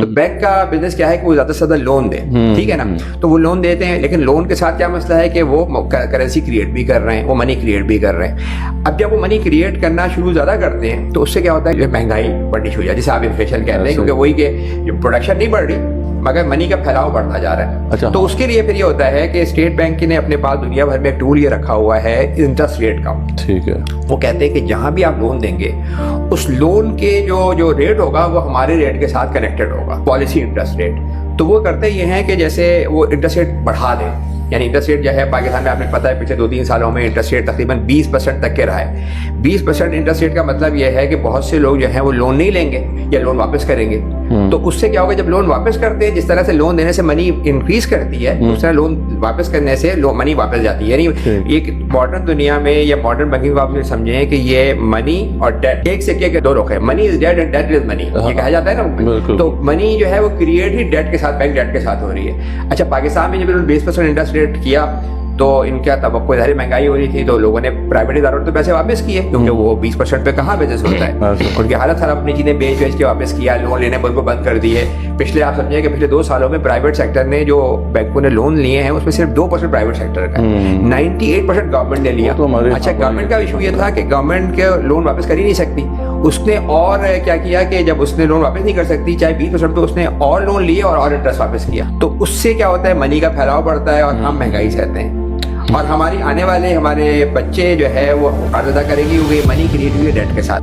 تو بینک کا بزنس کیا ہے کہ وہ زیادہ سے زیادہ لون دے, ٹھیک ہے نا, تو وہ لون دیتے ہیں, لیکن لون کے ساتھ کیا مسئلہ ہے کہ وہ کرنسی کریٹ بھی کر رہے ہیں, وہ منی کریٹ بھی کر رہے ہیں. اب جب وہ منی کریٹ کرنا شروع زیادہ کرتے ہیں تو اس سے کیا ہوتا ہے, مہنگائی بڑھنی شروع ہو جاتی ہے, جسے آپ انفلیشن کہتے ہیں, کیونکہ وہی کہ پروڈکشن نہیں بڑھ رہی مگر منی کا پھیلاؤ بڑھتا جا رہا ہے. تو اس کے لیے پھر یہ ہوتا ہے کہ اسٹیٹ بینک نے اپنے پاس دنیا بھر میں ایک ٹول یہ رکھا ہوا ہے انٹرسٹ ریٹ کا. ٹھیک ہے, وہ کہتے ہیں کہ جہاں بھی آپ لون دیں گے اس لون کے جو ریٹ ہوگا وہ ہمارے ریٹ کے ساتھ کنیکٹڈ ہوگا, پالیسی انٹرسٹ ریٹ. تو وہ کرتے یہ ہیں کہ جیسے وہ انٹرسٹ ریٹ بڑھا دیں, یعنی انٹرسٹ ریٹ جو ہے پاکستان میں آپ نے پتہ ہے پچھلے 2-3 سالوں میں انٹرسٹ ریٹ تقریباً 20% تک کے رہا ہے. 20% انٹرسٹ ریٹ کا مطلب یہ ہے کہ بہت سے لوگ جو ہیں وہ لون نہیں لیں گے یا لون واپس کریں گے. تو اس سے کیا ہوگا, جب لون واپس کرتے ہیں, جس طرح سے لون دینے سے منی انکریز کرتی ہے اس طرح لون واپس کرنے سے منی واپس جاتی ہے. یعنی ایک ماڈرن دنیا میں یا ماڈرن بینکنگ کو آپ سمجھیں کہ یہ منی اور ڈیٹ ایک سکے کے دو رخ ہے. منی از ڈیٹ اینڈ ڈیٹ از منی, یہ کہا جاتا ہے نا. تو منی جو ہے وہ کریٹ ہی ڈیٹ کے ساتھ, بینک ڈیٹ کے ساتھ ہو رہی ہے. اچھا, پاکستان میں جب انہوں نے 20% انٹرسٹ ریٹ کیا تو ان کا توقع ظاہر مہنگائی ہو رہی تھی, تو لوگوں نے پرائیویٹ اداروں تو پیسے واپس کیے, کیونکہ وہ 20% پہ کہاں بزنس ہوتا ہے. ان کی حالت خراب, اپنی چیزیں بیچ کے واپس کیا, لون لینے کو بند کر دیے. پچھلے آپ سمجھیں کہ پچھلے 2 سالوں میں پرائیویٹ سیکٹر نے جو بینکوں نے لون لیے ہیں اس میں صرف 2% پرائیویٹ سیکٹر کا ہے, 98% گورنمنٹ نے لیا. اچھا, گورنمنٹ کا ایشو یہ تھا کہ گورنمنٹ کے لون واپس کر ہی نہیں سکتی. اس نے اور کیا کیا کہ جب اس نے لون واپس نہیں کر سکتی, چاہے 20% پہ, اس نے اور لون لیے اور انٹرسٹ واپس کیا. تو اس سے کیا ہوتا ہے, منی کا پھیلاؤ بڑھتا ہے اور ہم مہنگائی سہتے ہیں. اور ہماری آنے والے ہمارے بچے جو ہے وہ قرض ادا کریں گے, کیونکہ منی کریٹ ہوئی ہے ڈیٹ کے ساتھ.